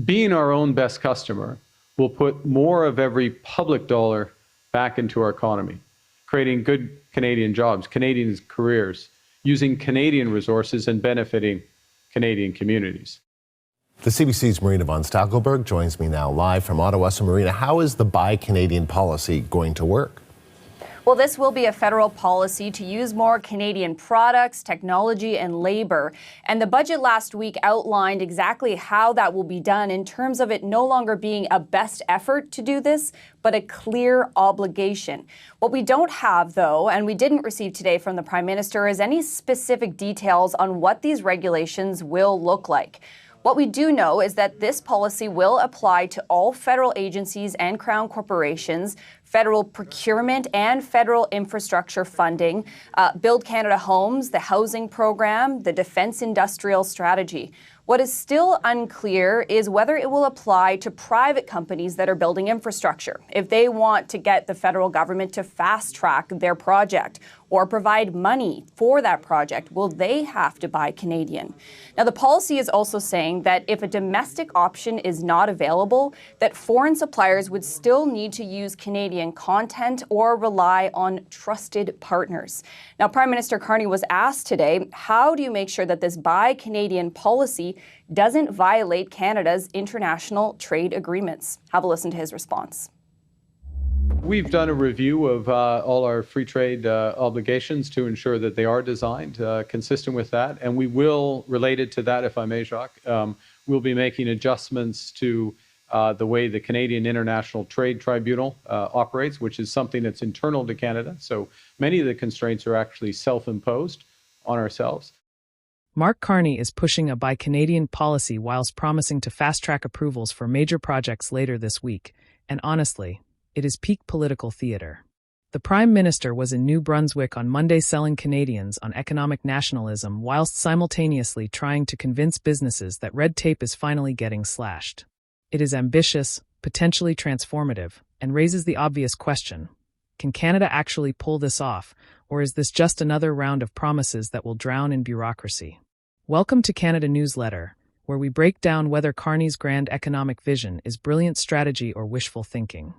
Being our own best customer will put more of every public dollar back into our economy, creating good Canadian jobs, Canadians' careers, using Canadian resources and benefiting Canadian communities. The CBC's Marina von Stackelberg joins me now live from Ottawa. So Marina, how is the Buy Canadian policy going to work? Well, this will be a federal policy to use more Canadian products, technology, and labor. And the budget last week outlined exactly how that will be done in terms of it no longer being a best effort to do this, but a clear obligation. What we don't have, though, and we didn't receive today from the Prime Minister, is any specific details on what these regulations will look like. What we do know is that this policy will apply to all federal agencies and Crown corporations, federal procurement and federal infrastructure funding, Build Canada Homes, the housing program, the defense industrial strategy. What is still unclear is whether it will apply to private companies that are building infrastructure. If they want to get the federal government to fast track their project or provide money for that project, will they have to buy Canadian? Now, the policy is also saying that if a domestic option is not available, that foreign suppliers would still need to use Canadian content or rely on trusted partners. Now, Prime Minister Carney was asked today, how do you make sure that this Buy Canadian policy doesn't violate Canada's international trade agreements? Have a listen to his response. We've done a review of all our free trade obligations to ensure that they are designed consistent with that. And we will, related to that, if I may, Jacques, we'll be making adjustments to the way the Canadian International Trade Tribunal operates, which is something that's internal to Canada. So many of the constraints are actually self-imposed on ourselves. Mark Carney is pushing a Buy Canadian policy whilst promising to fast-track approvals for major projects later this week. And honestly, it is peak political theater. The Prime Minister was in New Brunswick on Monday selling Canadians on economic nationalism whilst simultaneously trying to convince businesses that red tape is finally getting slashed. It is ambitious, potentially transformative, and raises the obvious question: can Canada actually pull this off, or is this just another round of promises that will drown in bureaucracy? Welcome to Canada Newsletter, where we break down whether Carney's grand economic vision is brilliant strategy or wishful thinking.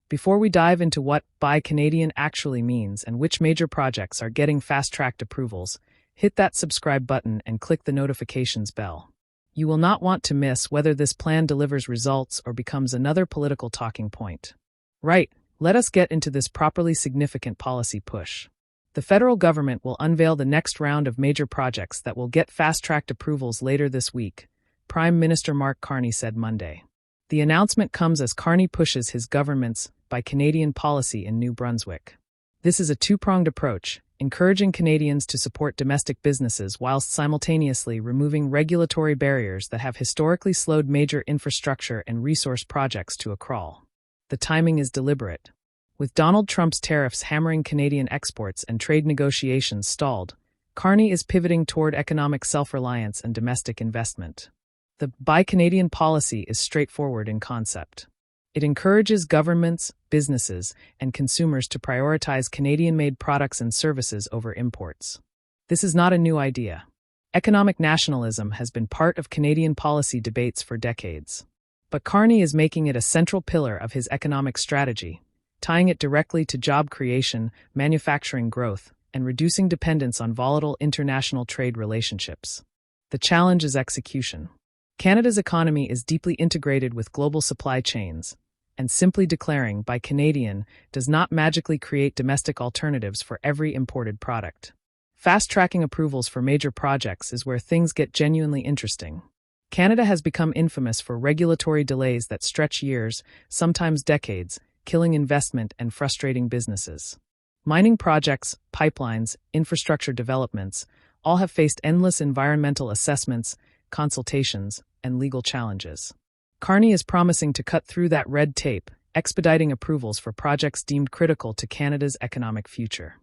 Before we dive into what Buy Canadian actually means and which major projects are getting fast-tracked approvals, hit that subscribe button and click the notifications bell. You will not want to miss whether this plan delivers results or becomes another political talking point. Right, let us get into this properly significant policy push. The federal government will unveil the next round of major projects that will get fast-tracked approvals later this week, Prime Minister Mark Carney said Monday. The announcement comes as Carney pushes his government's Buy Canadian policy in New Brunswick. This is a two-pronged approach, encouraging Canadians to support domestic businesses whilst simultaneously removing regulatory barriers that have historically slowed major infrastructure and resource projects to a crawl. The timing is deliberate. With Donald Trump's tariffs hammering Canadian exports and trade negotiations stalled, Carney is pivoting toward economic self-reliance and domestic investment. The Buy Canadian policy is straightforward in concept. It encourages governments, businesses, and consumers to prioritize Canadian-made products and services over imports. This is not a new idea. Economic nationalism has been part of Canadian policy debates for decades. But Carney is making it a central pillar of his economic strategy, tying it directly to job creation, manufacturing growth, and reducing dependence on volatile international trade relationships. The challenge is execution. Canada's economy is deeply integrated with global supply chains, and simply declaring Buy Canadian does not magically create domestic alternatives for every imported product. Fast-tracking approvals for major projects is where things get genuinely interesting. Canada has become infamous for regulatory delays that stretch years, sometimes decades, killing investment and frustrating businesses. Mining projects, pipelines, infrastructure developments all have faced endless environmental assessments, consultations, and legal challenges. Carney is promising to cut through that red tape, expediting approvals for projects deemed critical to Canada's economic future.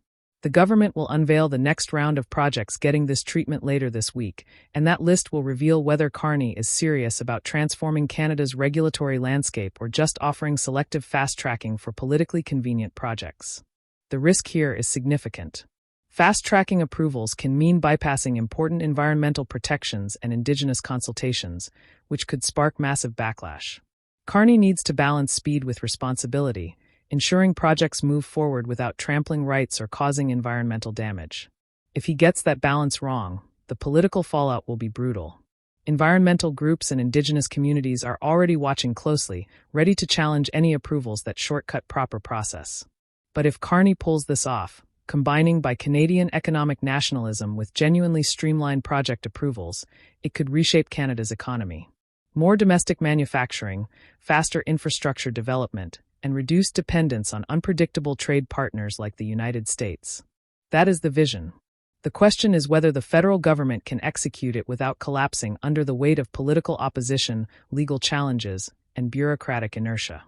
The government will unveil the next round of projects getting this treatment later this week, and that list will reveal whether Carney is serious about transforming Canada's regulatory landscape or just offering selective fast-tracking for politically convenient projects. The risk here is significant. Fast-tracking approvals can mean bypassing important environmental protections and indigenous consultations, which could spark massive backlash. Carney needs to balance speed with responsibility, ensuring projects move forward without trampling rights or causing environmental damage. If he gets that balance wrong, the political fallout will be brutal. Environmental groups and indigenous communities are already watching closely, ready to challenge any approvals that shortcut proper process. But if Carney pulls this off, combining by Canadian economic nationalism with genuinely streamlined project approvals, it could reshape Canada's economy. More domestic manufacturing, faster infrastructure development, and reduced dependence on unpredictable trade partners like the United States. That is the vision. The question is whether the federal government can execute it without collapsing under the weight of political opposition, legal challenges, and bureaucratic inertia.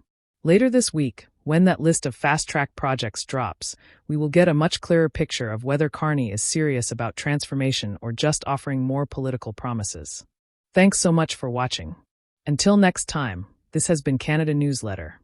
Later this week, when that list of fast-track projects drops, we will get a much clearer picture of whether Carney is serious about transformation or just offering more political promises. Thanks so much for watching. Until next time, this has been Canada Newsletter.